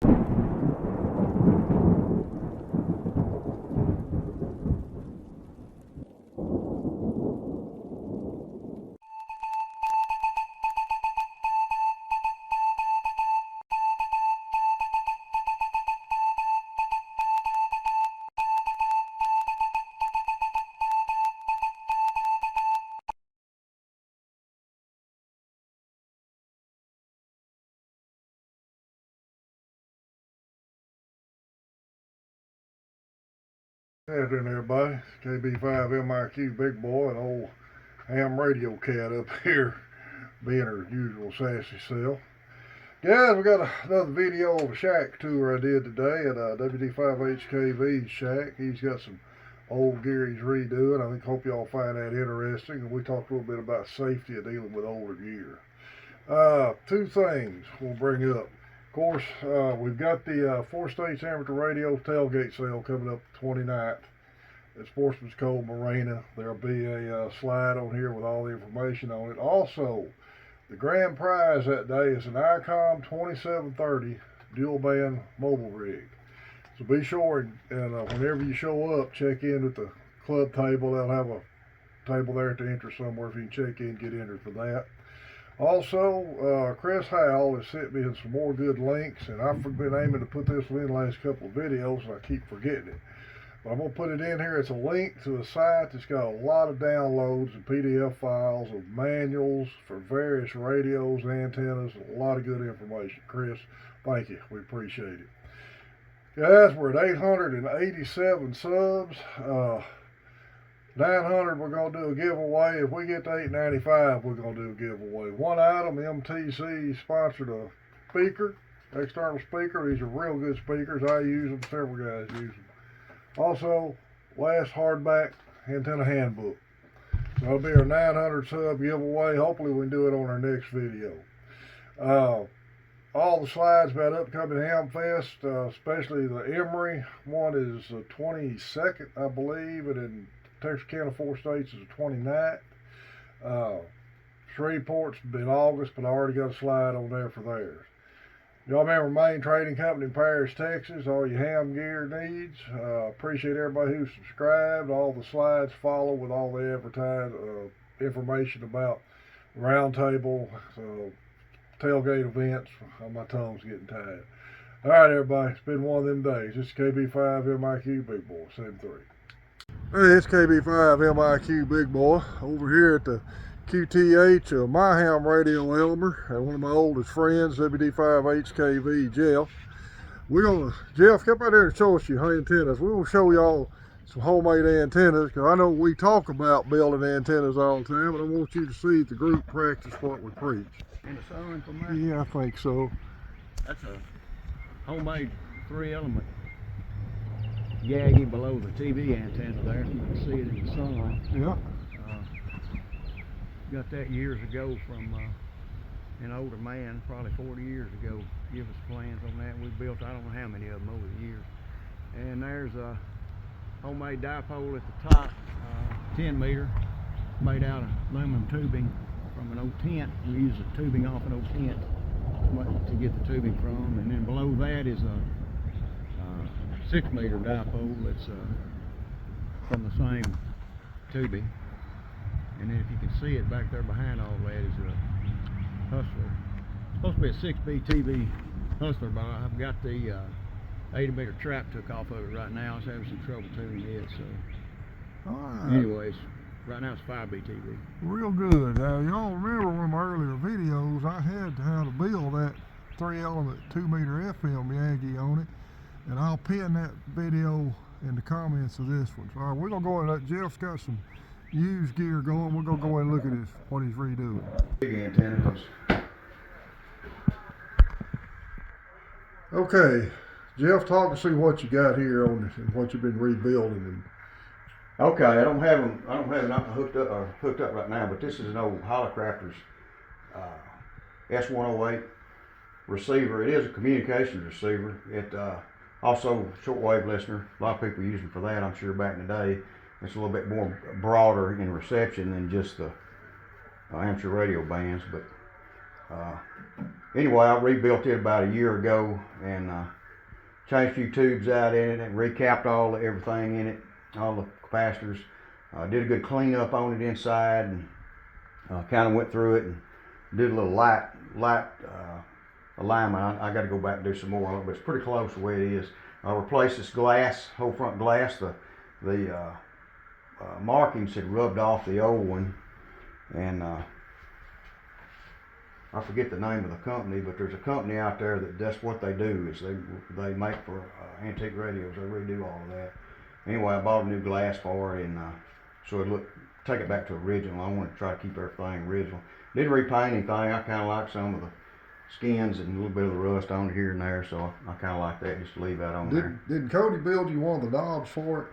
Hey afternoon, everybody. It's KB5MIQ Big Boy and old ham radio cat up here being her usual sassy self. Guys, we got another video of a shack tour I did today at WD5HKVs shack. He's got some old gear he's redoing. I hope y'all find that interesting. And we talked a little bit about safety of dealing with older gear. Two things we'll bring up. Of course, we've got the 4 States Amateur Radio tailgate sale coming up the 29th at Sportsman's Cove Marina. There'll be a slide on here with all the information on it. Also, the grand prize that day is an ICOM 2730 dual band mobile rig. So be sure and whenever you show up, check in at the club table. They'll have a table there at the entrance somewhere if you can check in, get entered for that. Also, Chris Howell has sent me some more good links, and I've been aiming to put this one in the last couple of videos, and I keep forgetting it. But I'm going to put it in here. It's a link to a site that's got a lot of downloads and PDF files of manuals for various radios, antennas, a lot of good information. Chris, thank you. We appreciate it. Guys, we're at 887 subs. 900, we're going to do a giveaway. If we get to 895, we're going to do a giveaway. One item, MTC sponsored a speaker, external speaker. These are real good speakers. I use them. Several guys use them. Also, last hardback antenna handbook. So that'll be our 900 sub giveaway. Hopefully we can do it on our next video. All the slides about upcoming Ham Fest, especially the Emory one is the 22nd, I believe, and then Texarkana 4 States is the 29th. Shreveport's been August, but I already got a slide on there for theirs. Y'all remember Main Trading Company in Paris, Texas, all your ham gear needs. Appreciate everybody who subscribed. All the slides follow with all the advertised information about roundtable, tailgate events. My tongue's getting tired. All right, everybody, it's been one of them days. This is KB5MIQ Big Boy, 73. Hey, it's KB5MIQ Big Boy over here at the QTH my ham radio Elmer and one of my oldest friends, WD5HKV Jeff. Jeff, come out there and show us your antennas. We're gonna show y'all some homemade antennas, because I know we talk about building antennas all the time, but I want you to see the group practice what we preach. In the sun from there? Yeah, I think so. That's a homemade 3-element gagging below the TV antenna there, if you can see it in the sun. Yeah. Got that years ago from an older man, probably 40 years ago, give us plans on that. We built, I don't know how many of them over the years. And there's a homemade dipole at the top, 10 meter, made out of aluminum tubing from an old tent. We use the tubing off an old tent to get the tubing from. And then below that is a 6 meter dipole that's from the same tubing. And then if you can see it back there behind all that is a Hustler. It's supposed to be a 6B TV Hustler, but I've got the 80 meter trap took off of it right now. I was having some trouble tuning it, so anyways, right now it's 5B TV. Real good. Y'all remember one of my earlier videos, I had how to build that 3-element 2 meter FM Yagi on it, and I'll pin that video in the comments of this one. So all right, we're gonna go in. Jeff's got some used gear going. We're gonna go in and look at what he's redoing. Big antennas. Okay, Jeff, talk and see what you got here on this and what you've been rebuilding. Okay, I don't have them hooked up right now, but this is an old Holocrafters S108 receiver. It is a communications receiver. It also shortwave listener. A lot of people use them for that, I'm sure, back in the day. It's a little bit more broader in reception than just the amateur radio bands, but Anyway, I rebuilt it about a year ago and changed a few tubes out in it and recapped everything in it, all the capacitors. Did a good cleanup on it inside and kind of went through it and did a little light alignment. I got to go back and do some more on it, but it's pretty close to the way it is. I replaced this glass, whole front glass. The markings had rubbed off the old one, and I forget the name of the company, but there's a company out there that's what they do is they make for antique radios. They redo all of that. Anyway, I bought a new glass for it, and so it take it back to original. I wanted to try to keep everything original. Didn't repaint anything. I kind of like some of the skins and a little bit of the rust on it here and there, so I kind of like that just to leave that on there. Did Cody build you one of the knobs for it?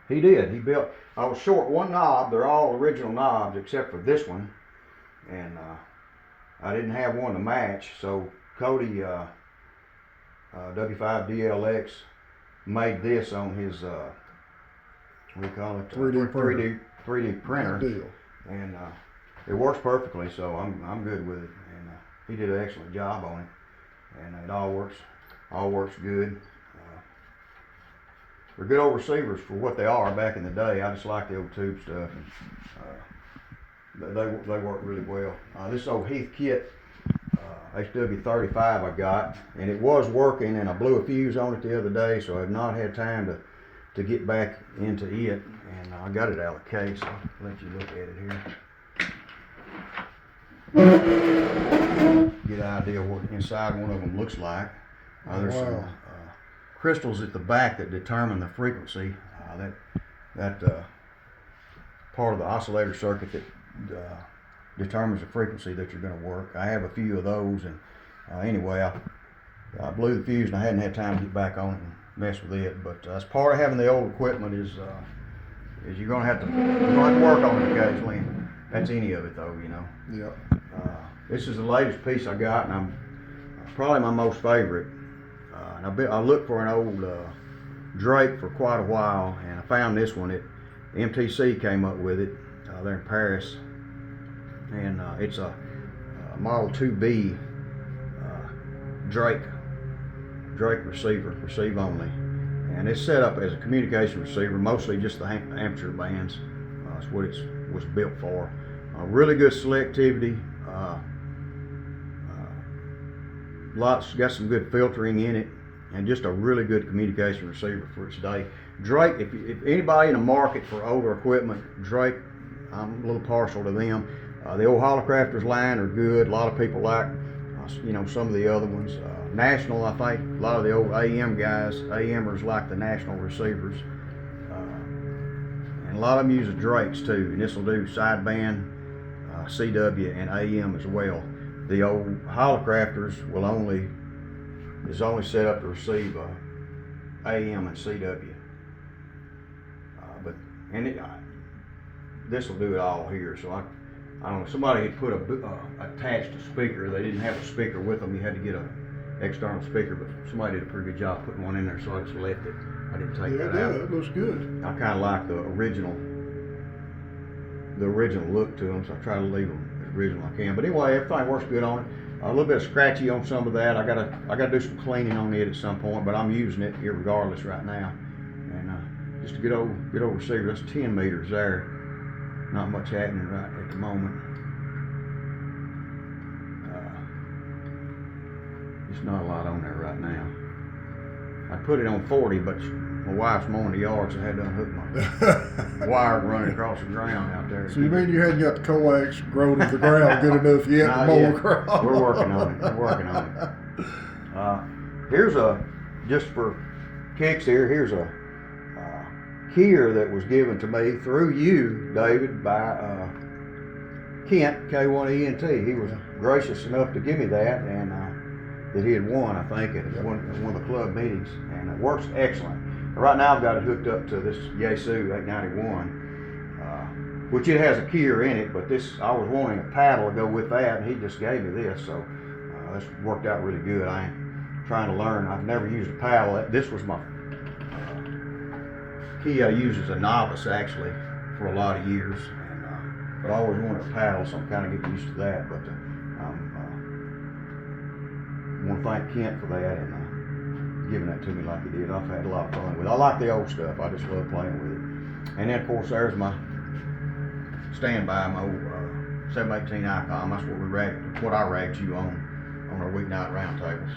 He did. He built. I was short one knob. They're all original knobs except for this one, and I didn't have one to match, so Cody W5DLX made this on his what do you call it? 3D printer. 3D printer. Good deal. And it works perfectly, so I'm good with it. And he did an excellent job on it, and it all works good. They're good old receivers for what they are back in the day. I just like the old tube stuff. And, they work really well. This old Heath kit HW35 I got, and it was working, and I blew a fuse on it the other day, so I've not had time to get back into it, and I got it out of the case. I'll let you look at it here. Get an idea what inside one of them looks like. There's some crystals at the back that determine the frequency. That part of the oscillator circuit that determines the frequency that you're going to work. I have a few of those, and anyway, I blew the fuse and I hadn't had time to get back on it and mess with it. But that's part of having the old equipment is you're going to have to work on it occasionally. That's any of it though, you know. Yeah. This is the latest piece I got, and I'm probably my most favorite. And I looked for an old Drake for quite a while, and I found this one. MTC came up with it there in Paris, and it's a Model 2B Drake receive only, and it's set up as a communication receiver, mostly just the amateur bands. That's what it was built for. Really good selectivity. Got some good filtering in it, and just a really good communication receiver for its day. Drake, if anybody in the market for older equipment, Drake, I'm a little partial to them. The old Holocrafters line are good. A lot of people like, some of the other ones. National, I think, a lot of the old AM guys, AMers like the National receivers. And a lot of them use the Drakes too, and this will do sideband, CW, and AM as well. The old Holocrafters is only set up to receive AM and CW. This will do it all here. So I don't know. Somebody had put attached a speaker. They didn't have a speaker with them. You had to get an external speaker, but somebody did a pretty good job putting one in there. So I just left it. I didn't take that out. Yeah, it looks good. I kind of like the original look to them, so I try to leave them as original as I can. But anyway, everything works good on it. A little bit of scratchy on some of that. I gotta do some cleaning on it at some point, but I'm using it irregardless right now. And just a good old receiver. That's 10 meters there. Not much happening right at the moment. Just not a lot on there right now. I put it on 40, but my wife's mowing the yard, so I had to unhook my wire running across the ground out there. So you mean you hadn't got the coax grown to the ground good enough yet to mow across? We're working on it. Here's just for kicks here, here's a keyer that was given to me through you, David, by Kent, K1ENT. He was gracious enough to give me that, and that he had won, I think, at one of the club meetings, and it works excellent. Right now I've got it hooked up to this Yaesu 891, which it has a keyer in it, but I was wanting a paddle to go with that, and he just gave me this, so this worked out really good. I am trying to learn. I've never used a paddle. This was my key I used as a novice, actually, for a lot of years, but I always wanted a paddle, so I'm kind of getting used to that. But I'm want to thank Kent for that and giving that to me like he did. I've had a lot of fun with it. I like the old stuff. I just love playing with it. And then of course there's my standby, my old 718 Icon. That's what I ragged you on our weeknight roundtables.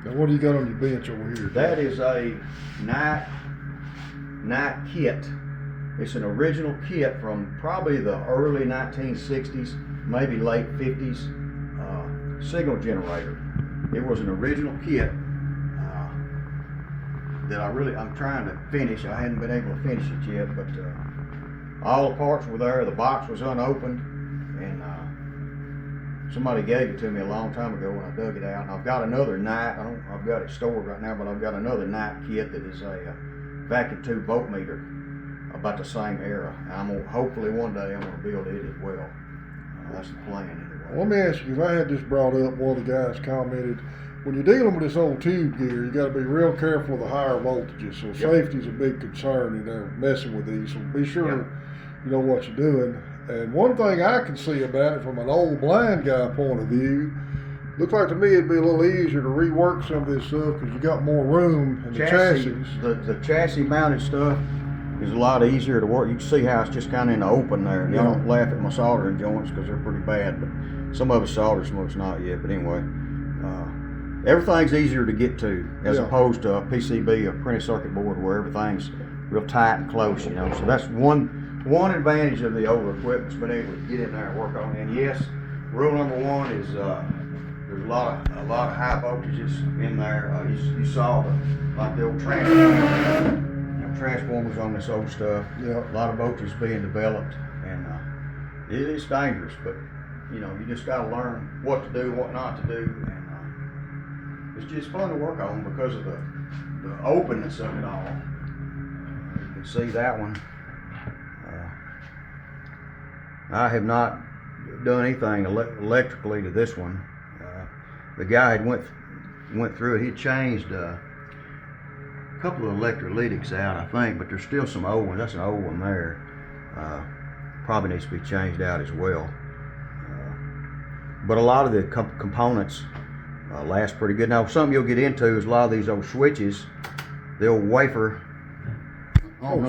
Now what do you got on your bench over here? That is a night kit. It's an original kit from probably the early 1960s, maybe late 50s, signal generator. It was an original kit that I'm trying to finish. I hadn't been able to finish it yet, but all the parts were there. The box was unopened, and somebody gave it to me a long time ago when I dug it out. And I've got another night. I've got it stored right now, but I've got another night kit that is a vacuum tube voltmeter about the same era. And hopefully one day I'm going to build it as well. That's the plan anyway. Let me ask you, if I had this brought up, one of the guys commented, when you're dealing with this old tube gear, you got to be real careful with the higher voltages. So safety is a big concern in there messing with these. So be sure you know what you're doing. And one thing I can see about it from an old blind guy point of view, looks like to me it'd be a little easier to rework some of this stuff because you got more room in the chassis. The chassis mounted stuff is a lot easier to work. You can see how it's just kind of in the open there. And y'all don't laugh at my soldering joints because they're pretty bad, but some of it's soldered, some of it's not yet. But anyway, everything's easier to get to as opposed to a PCB, a printed circuit board, where everything's real tight and close, you know. So that's one advantage of the older equipment's been able to get in there and work on it. And yes, rule number one is there's a lot of high voltages in there. You saw the old transformers on this old stuff. A lot of voltages being developed, and it is dangerous, but you know, you just got to learn what to do, what not to do, and it's just fun to work on because of the openness of it all. You can see that one. I have not done anything electrically to this one. The guy had went through it. He changed a couple of electrolytics out, I think, but there's still some old ones. That's an old one there. Probably needs to be changed out as well. But a lot of the components last pretty good. Now, something you'll get into is a lot of these old switches, the old wafer. I don't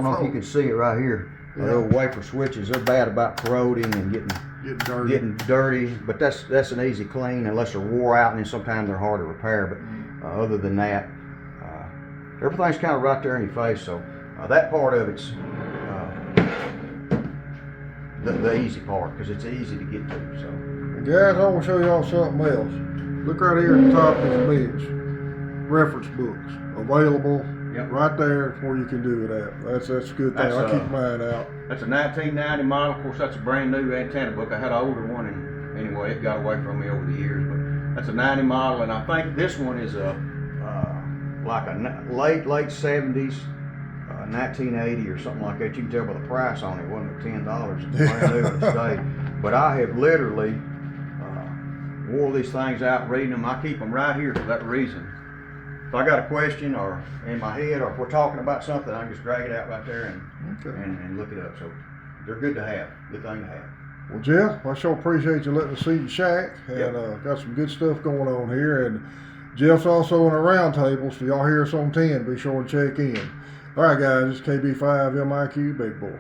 know if you can see it right here. The old wafer switches, they're bad about corroding and getting dirty. But that's an easy clean unless they're wore out, and then sometimes they're hard to repair. But other than that, everything's kind of right there in your face. So that part of it's the easy part because it's easy to get to. So, guys, I want to show y'all something else. Look right here at the top of this bench. Reference books available. Right there where you can do it at. That's a good thing. I keep mine out. That's a 1990 model. Of course, that's a brand new antenna book. I had an older one, and anyway, it got away from me over the years. But that's a 90 model, and I think this one is like a late 70s, 1980 or something like that. You can tell by the price on it. It wasn't $10. It's brand new today. But I have literally wore these things out reading them. I keep them right here for that reason. If I got a question or in my head, or if we're talking about something, I can just drag it out right there and look it up. So they're good to have. Good thing to have. Well, Jeff, I sure appreciate you letting us see your shack, and got some good stuff going on here. And Jeff's also in our roundtable, so y'all hear us on 10. Be sure and check in. All right, guys, it's KB5 MIQ Big Boy.